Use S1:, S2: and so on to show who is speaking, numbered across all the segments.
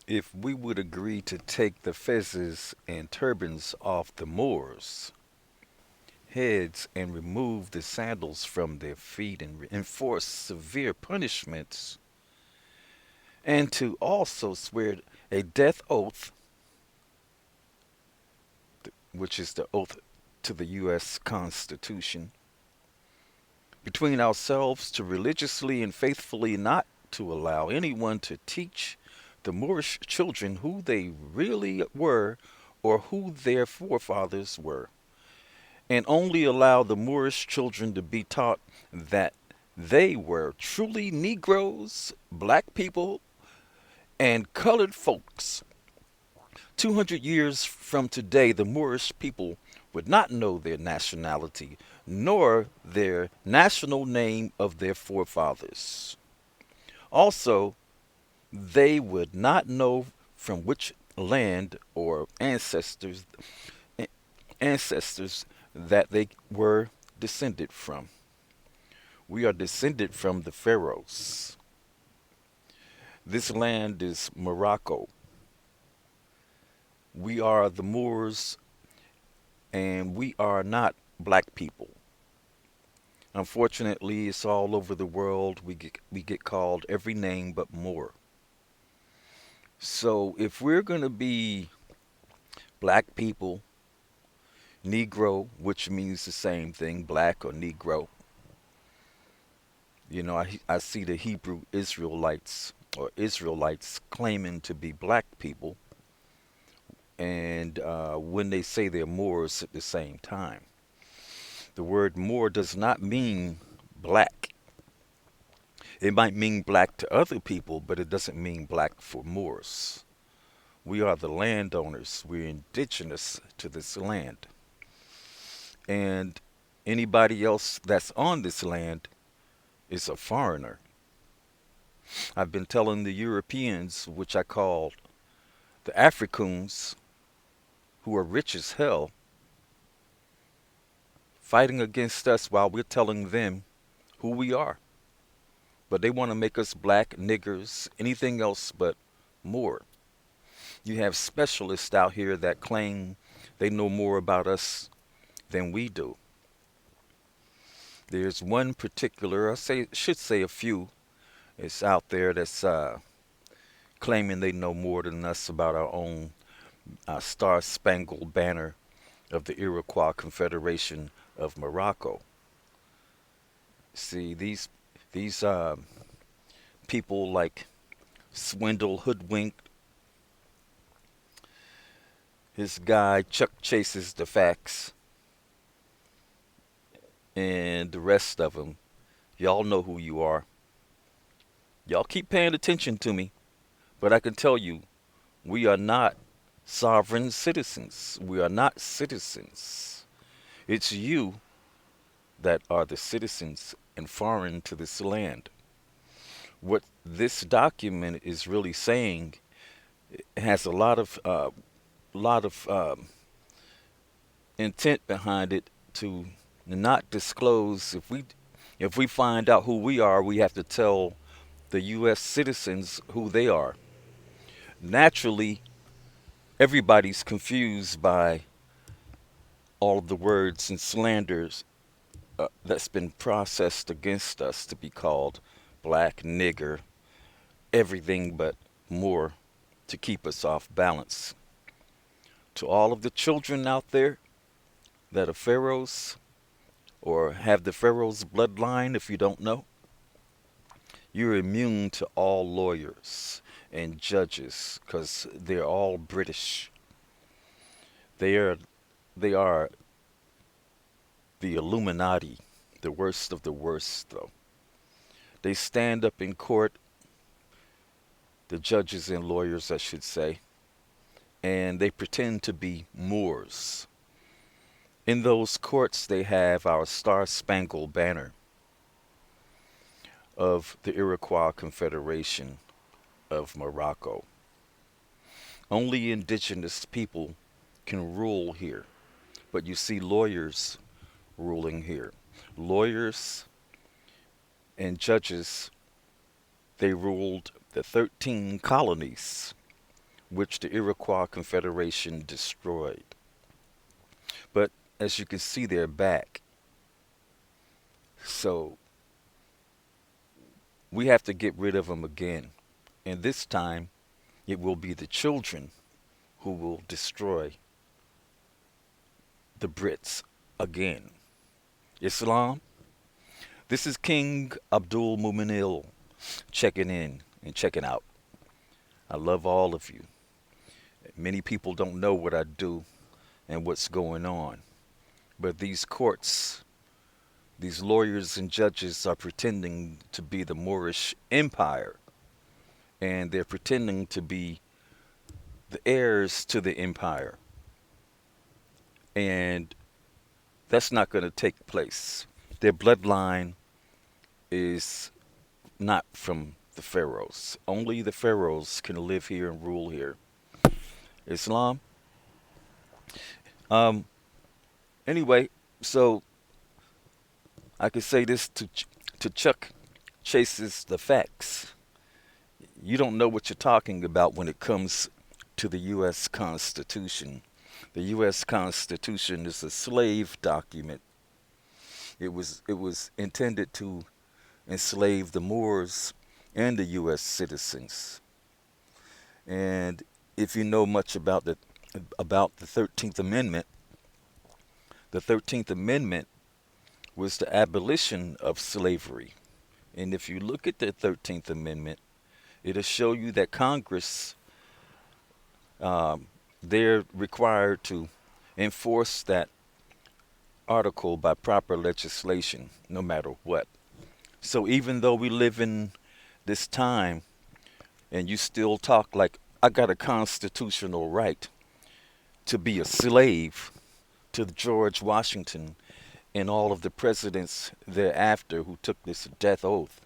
S1: if we would agree to take the fezzes and turbans off the Moors' heads and remove the sandals from their feet and enforce severe punishments, and to also swear a death oath, which is the oath to the U.S. Constitution, between ourselves to religiously and faithfully not to allow anyone to teach the Moorish children who they really were or who their forefathers were, and only allow the Moorish children to be taught that they were truly Negroes, black people, and colored folks. 200 years from today, the Moorish people would not know their nationality nor their national name of their forefathers. Also, they would not know from which land or ancestors that they were descended from. We are descended from the pharaohs. This land is Morocco. We are the Moors, and we are not black people. Unfortunately, it's all over the world. We get called every name but Moor. So if we're going to be black people, Negro, which means the same thing, black or Negro, I see the Hebrew Israelites or Israelites claiming to be black people, and when they say they're Moors at the same time. The word Moor does not mean black. It might mean black to other people, but it doesn't mean black for Moors. We are the landowners. We're indigenous to this land. And anybody else that's on this land is a foreigner. I've been telling the Europeans, which I call the Africans, who are rich as hell, fighting against us while we're telling them who we are. But they want to make us black, niggers, anything else but Moor. You have specialists out here that claim they know more about us than we do. There's one particular, should say a few, is out there that's claiming they know more than us about our own Star Spangled Banner of the Iroquois Confederation of Morocco. See, these people like Swindle, Hoodwinked, his guy Chuck Chases the Facts, and the rest of them. Y'all know who you are. Y'all keep paying attention to me, but I can tell you, we are not sovereign citizens. We are not citizens. It's you that are the citizens and foreign to this land. What this document is really saying has a lot of intent behind it to not disclose. If we find out who we are, we have to tell the U.S. citizens who they are. Naturally, everybody's confused by all of the words and slanders that's been processed against us to be called black, nigger, everything but more to keep us off balance. To all of the children out there that are pharaohs or have the pharaoh's bloodline, if you don't know, you're immune to all lawyers and judges because they're all British. They are they are the Illuminati, the worst of the worst, though. They stand up in court, the judges and lawyers, I should say, and they pretend to be Moors. In those courts, they have our Star Spangled Banner of the Iroquois Confederation of Morocco. Only indigenous people can rule here, but you see lawyers ruling here. Lawyers and judges, they ruled the 13 colonies which the Iroquois Confederation destroyed. But as you can see, they're back. So we have to get rid of them again. And this time, it will be the children who will destroy the Brits again. Islam, this is King Abdul Muminil checking in and checking out. I love all of you. Many people don't know what I do and what's going on. But these courts, these lawyers and judges are pretending to be the Moorish Empire. And they're pretending to be the heirs to the empire. And that's not going to take place. Their bloodline is not from the pharaohs. Only the pharaohs can live here and rule here. Islam. Um. Anyway, so I could say this to Chuck chases the facts. You don't know what you're talking about when it comes to the U.S. Constitution. The U.S. Constitution is a slave document. It was intended to enslave the Moors and the U.S. citizens. And if you know much about the 13th Amendment, the 13th Amendment was the abolition of slavery. And if you look at the 13th Amendment, it'll show you that Congress, um, they're required to enforce that article by proper legislation, no matter what. So even though we live in this time and you still talk like I got a constitutional right to be a slave to George Washington and all of the presidents thereafter who took this death oath,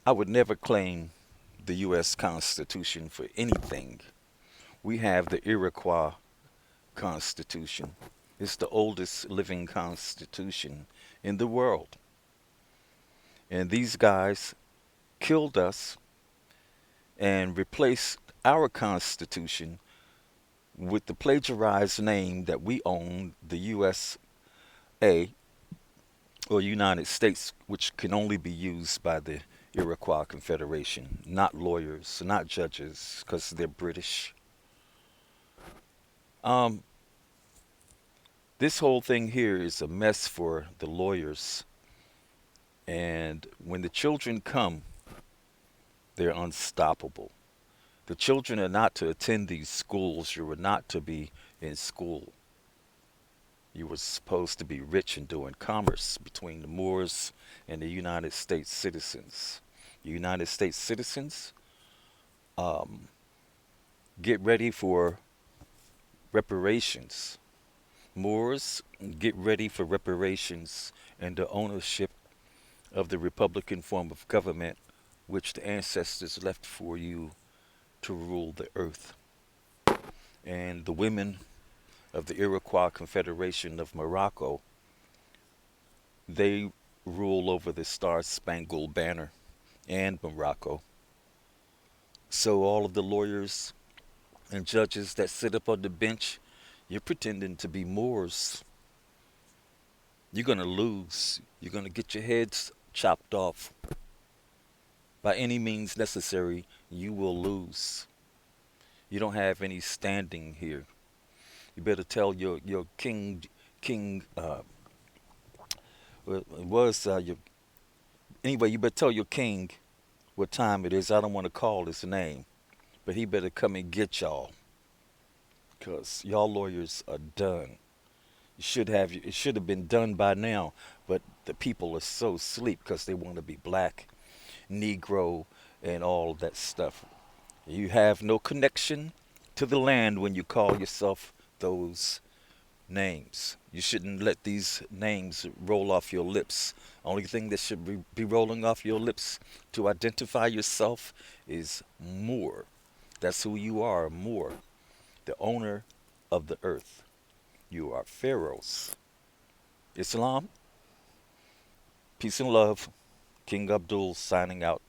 S1: I would never claim the U.S. Constitution for anything. We have the Iroquois Constitution. It's the oldest living constitution in the world. And these guys killed us and replaced our Constitution with the plagiarized name that we own, the USA, or United States, which can only be used by the Iroquois Confederation, not lawyers, not judges, because they're British. Um, this whole thing here is a mess for the lawyers. And when the children come, they're unstoppable. The children are not to attend these schools. You were not to be in school. You were supposed to be rich and doing commerce between the Moors and the United States citizens. The United States citizens, um, get ready for reparations. Moors, get ready for reparations and the ownership of the Republican form of government which the ancestors left for you to rule the earth. And the women of the Iroquois Confederation of Morocco, they rule over the Star Spangled Banner and Morocco. So all of the lawyers and judges that sit up on the bench, you're pretending to be Moors. You're going to lose. You're going to get your heads chopped off. By any means necessary, you will lose. You don't have any standing here. You better tell your king, well, it was your, anyway, you better tell your king what time it is. I don't want to call his name, but he better come and get y'all, because y'all lawyers are done. It should have been done by now, but the people are so asleep because they want to be black, Negro, and all that stuff. You have no connection to the land when you call yourself those names. You shouldn't let these names roll off your lips. Only thing that should be rolling off your lips to identify yourself is Moor. That's who you are, Moor, the owner of the earth. You are pharaohs. Islam, peace and love. King Abdul signing out.